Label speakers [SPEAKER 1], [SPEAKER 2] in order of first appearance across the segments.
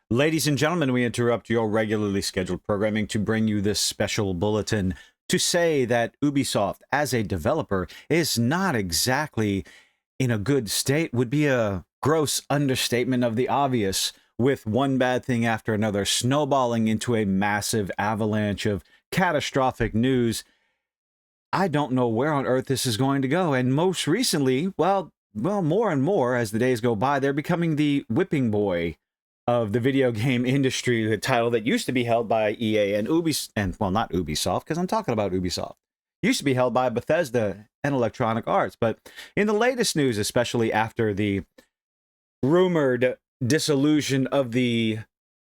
[SPEAKER 1] Ladies and gentlemen, we interrupt your regularly scheduled programming to bring you this special bulletin to say that Ubisoft, as a developer, is not exactly in a good state would be a gross understatement of the obvious, with one bad thing after another snowballing into a massive avalanche of catastrophic news. I don't know where on earth this is going to go, and most recently, well, more and more as the days go by, they're becoming the whipping boy of the video game industry, the title that used to be held by EA and not Ubisoft, because I'm talking about Ubisoft. Used to be held by Bethesda and Electronic Arts, but in the latest news, especially after the rumored dissolution of the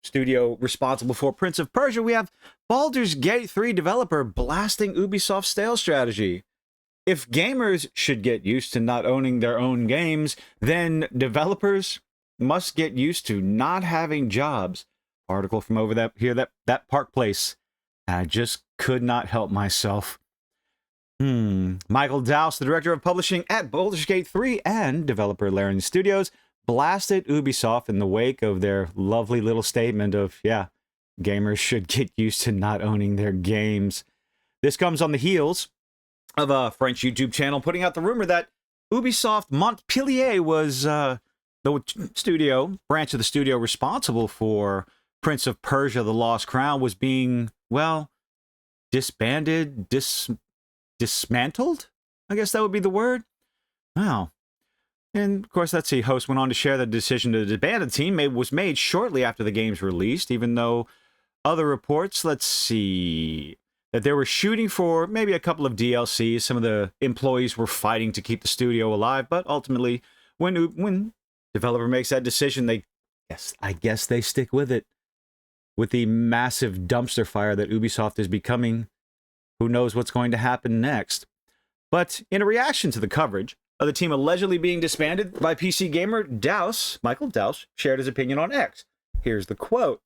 [SPEAKER 1] studio responsible for Prince of Persia, we have Baldur's Gate 3 developer blasting Ubisoft's sales strategy. If gamers should get used to not owning their own games, then developers must get used to not having jobs. Article from over that Park Place. I just could not help myself. Michael Dowse, the director of publishing at Baldur's Gate 3 and developer Larian Studios, blasted Ubisoft in the wake of their lovely little statement of, gamers should get used to not owning their games. This comes on the heels of a French YouTube channel putting out the rumor that Ubisoft Montpellier was the branch of the studio responsible for Prince of Persia: The Lost Crown was being, disbanded, dismantled? I guess that would be the word. Wow. And, of course, let's see. Host went on to share that the decision to disband the team was made shortly after the game's released, even though other reports, let's see, that they were shooting for maybe a couple of DLCs. Some of the employees were fighting to keep the studio alive, but ultimately, when developer makes that decision, I guess they stick with it. With the massive dumpster fire that Ubisoft is becoming, who knows what's going to happen next? But in a reaction to the coverage of the team allegedly being disbanded by PC gamer Michael Dowse shared his opinion on X. Here's the quote.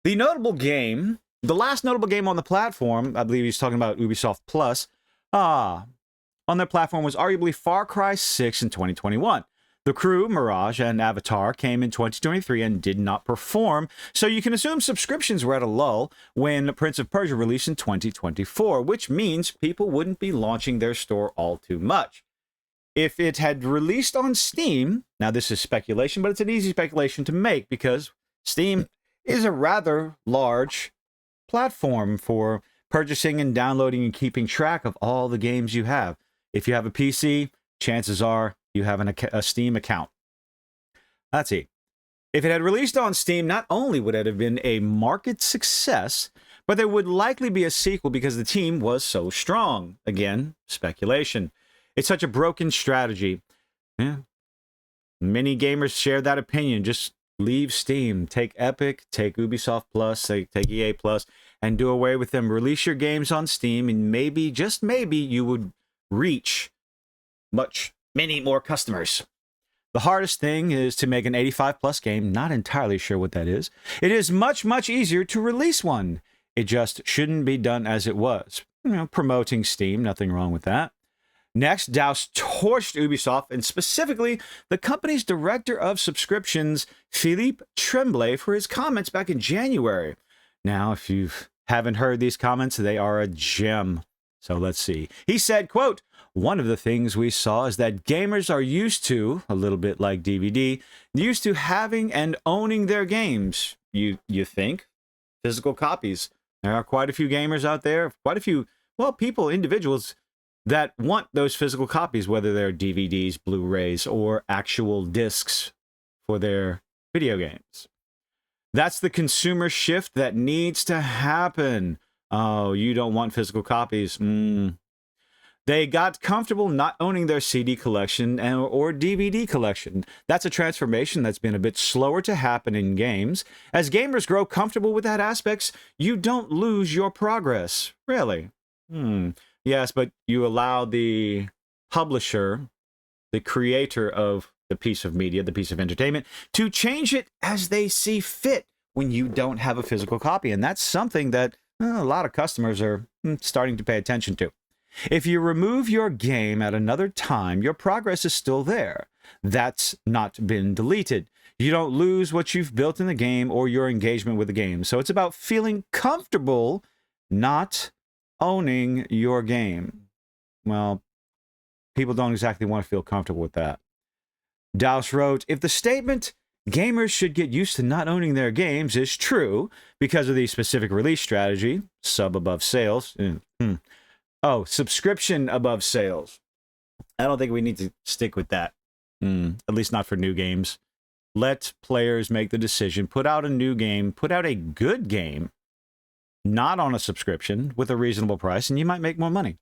[SPEAKER 1] The last notable game on the platform, I believe he's talking about Ubisoft Plus, on their platform was arguably Far Cry 6 in 2021. The Crew, Mirage, and Avatar came in 2023 and did not perform, so you can assume subscriptions were at a lull when Prince of Persia released in 2024, which means people wouldn't be launching their store all too much. If it had released on Steam, now this is speculation, but it's an easy speculation to make because Steam is a rather large platform for purchasing and downloading and keeping track of all the games you have. If you have a PC, chances are you have a Steam account. Let's see. If it had released on Steam, not only would it have been a market success, but there would likely be a sequel because the team was so strong. Again, speculation. It's such a broken strategy. Yeah. Many gamers share that opinion. Just leave Steam. Take Epic, take Ubisoft Plus, take EA Plus, and do away with them. Release your games on Steam, and maybe, just maybe, you would reach many more customers. The hardest thing is to make an 85 plus game. Not entirely sure what that is. It is much easier to release one. It just shouldn't be done as it was. Promoting Steam, nothing wrong with that. Next, Dowse torched Ubisoft and specifically the company's director of subscriptions, Philippe Tremblay, for his comments back in January. Now, if you haven't heard these comments, they are a gem. So let's see. He said, quote, "One of the things we saw is that gamers are used to, a little bit like DVD, used to having and owning their games. You think? Physical copies. There are quite a few gamers out there, quite a few, individuals that want those physical copies, whether they're DVDs, Blu-rays, or actual discs for their video games. That's the consumer shift that needs to happen. Oh, you don't want physical copies. They got comfortable not owning their CD collection or DVD collection. That's a transformation that's been a bit slower to happen in games. As gamers grow comfortable with that aspects, you don't lose your progress. Really? Yes, but you allow the publisher, the creator of the piece of media, the piece of entertainment, to change it as they see fit when you don't have a physical copy. And that's something that a lot of customers are starting to pay attention to. If you remove your game at another time, your progress is still there. That's not been deleted. you don't lose what you've built in the game or your engagement with the game. So it's about feeling comfortable not owning your game. Well, people don't exactly want to feel comfortable with that. Douse wrote, if the statement gamers should get used to not owning their games is true because of the specific release strategy, sub above sales. Oh, subscription above sales. I don't think we need to stick with that. At least not for new games. Let players make the decision. Put out a new game. Put out a good game. Not on a subscription with a reasonable price, and you might make more money.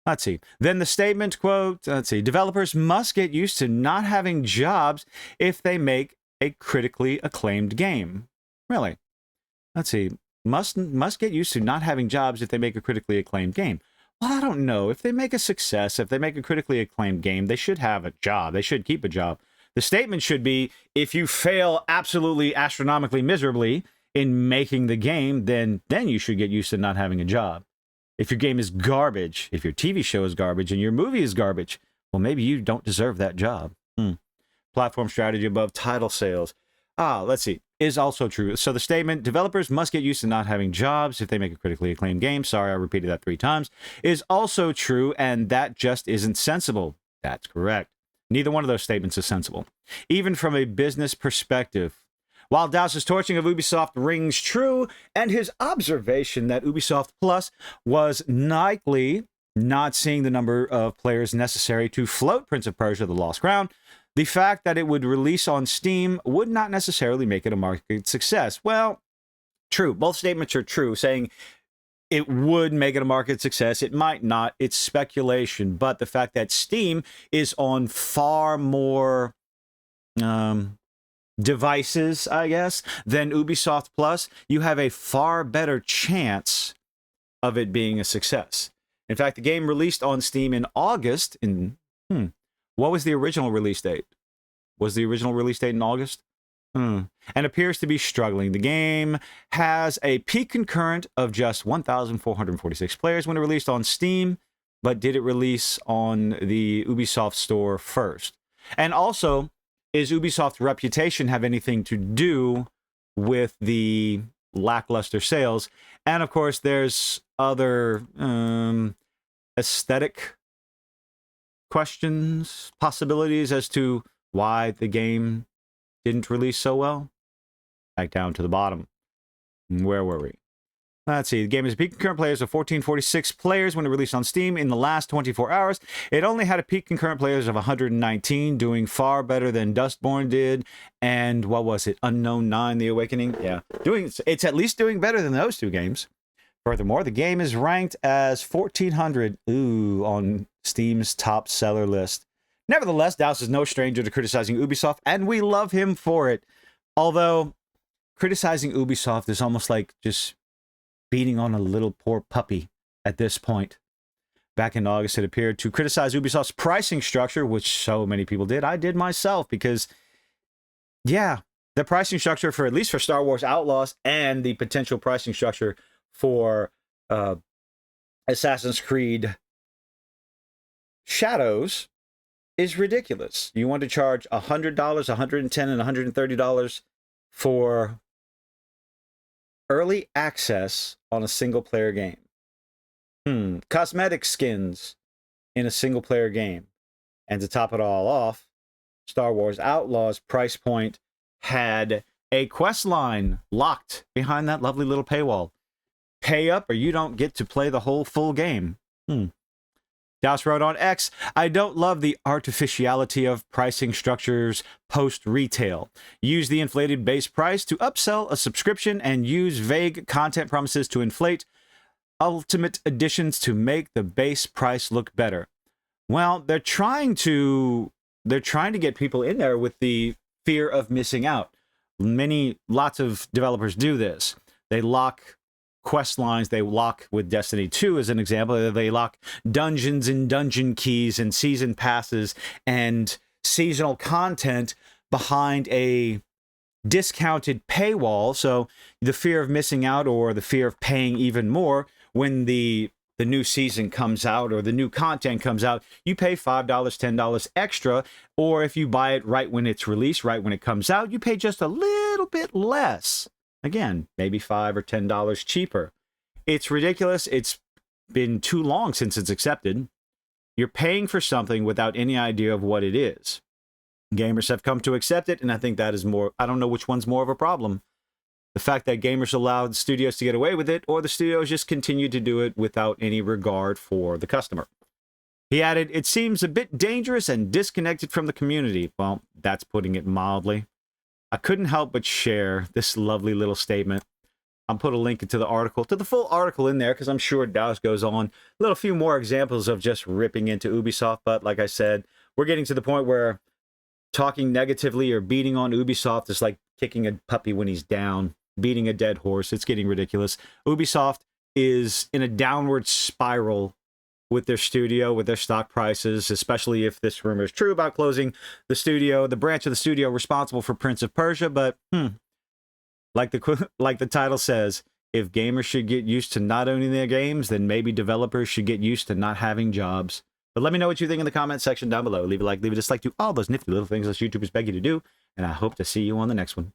[SPEAKER 1] Let's see. Then the statement, quote, let's see. Developers must get used to not having jobs if they make a critically acclaimed game. Really? Let's see. Must get used to not having jobs if they make a critically acclaimed game. Well, I don't know. If they make a success, if they make a critically acclaimed game, they should have a job. They should keep a job. The statement should be, if you fail absolutely astronomically miserably in making the game, then you should get used to not having a job. If your game is garbage, if your TV show is garbage and your movie is garbage, well, maybe you don't deserve that job. Platform strategy above title sales. Let's see. Is also true. So the statement, developers must get used to not having jobs if they make a critically acclaimed game. Sorry, I repeated that 3 times. Is also true, and that just isn't sensible. That's correct. Neither one of those statements is sensible, even from a business perspective. While Douse's torching of Ubisoft rings true, and his observation that Ubisoft Plus was likely not seeing the number of players necessary to float Prince of Persia: The Lost Crown, the fact that it would release on Steam would not necessarily make it a market success. Well, true. Both statements are true, saying it would make it a market success. It might not. It's speculation. But the fact that Steam is on far more devices, I guess, than Ubisoft Plus, you have a far better chance of it being a success. In fact, the game released on Steam in August. What was the original release date? Was the original release date in August? And appears to be struggling. The game has a peak concurrent of just 1,446 players when it released on Steam, but did it release on the Ubisoft store first? And also, is Ubisoft's reputation have anything to do with the lackluster sales? And of course, there's other aesthetic questions, possibilities as to why the game didn't release so well. Back down to the bottom. Where were we? Let's see. The game has a peak concurrent players of 1,446 players when it released on Steam. In the last 24 hours, it only had a peak concurrent players of 119, doing far better than Dustborn did. And what was it? Unknown 9, The Awakening? Yeah. It's at least doing better than those two games. Furthermore, the game is ranked as 1,400 on Steam's top seller list. Nevertheless, Douse is no stranger to criticizing Ubisoft, and we love him for it. Although, criticizing Ubisoft is almost like just beating on a little poor puppy at this point. Back in August, it appeared to criticize Ubisoft's pricing structure, which so many people did. I did myself because, yeah, the pricing structure for, at least for Star Wars Outlaws, and the potential pricing structure for Assassin's Creed Shadows is ridiculous. You want to charge $100, $110, and $130 for early access on a single-player game. Cosmetic skins in a single-player game. And to top it all off, Star Wars Outlaws price point had a quest line locked behind that lovely little paywall. Pay up or you don't get to play the whole full game. Douse wrote on X, I don't love the artificiality of pricing structures post-retail. Use the inflated base price to upsell a subscription and use vague content promises to inflate ultimate editions to make the base price look better. Well, they're trying to get people in there with the fear of missing out. Lots of developers do this. They lock quest lines, they lock with Destiny 2 as an example, they lock dungeons and dungeon keys and season passes and seasonal content behind a discounted paywall. So the fear of missing out or the fear of paying even more when the the new season comes out or the new content comes out, you pay $5, $10 extra. Or if you buy it right when it's released, right when it comes out, you pay just a little bit less. Again, maybe $5 or $10 cheaper. It's ridiculous. It's been too long since it's accepted. You're paying for something without any idea of what it is. Gamers have come to accept it, and I think that is more, I don't know which one's more of a problem. The fact that gamers allowed studios to get away with it, or the studios just continued to do it without any regard for the customer. He added, it seems a bit dangerous and disconnected from the community. Well, that's putting it mildly. I couldn't help but share this lovely little statement. I'll put a link to the article, to the full article in there, because I'm sure Dawes goes on. A little few more examples of just ripping into Ubisoft, but like I said, we're getting to the point where talking negatively or beating on Ubisoft is like kicking a puppy when he's down, beating a dead horse. It's getting ridiculous. Ubisoft is in a downward spiral with their studio, with their stock prices, especially if this rumor is true about closing the studio, the branch of the studio responsible for Prince of Persia. But like the title says, if gamers should get used to not owning their games, then maybe developers should get used to not having jobs. But let me know what you think in the comment section down below. Leave a like, leave a dislike, do all those nifty little things us YouTubers beg you to do, and I hope to see you on the next one.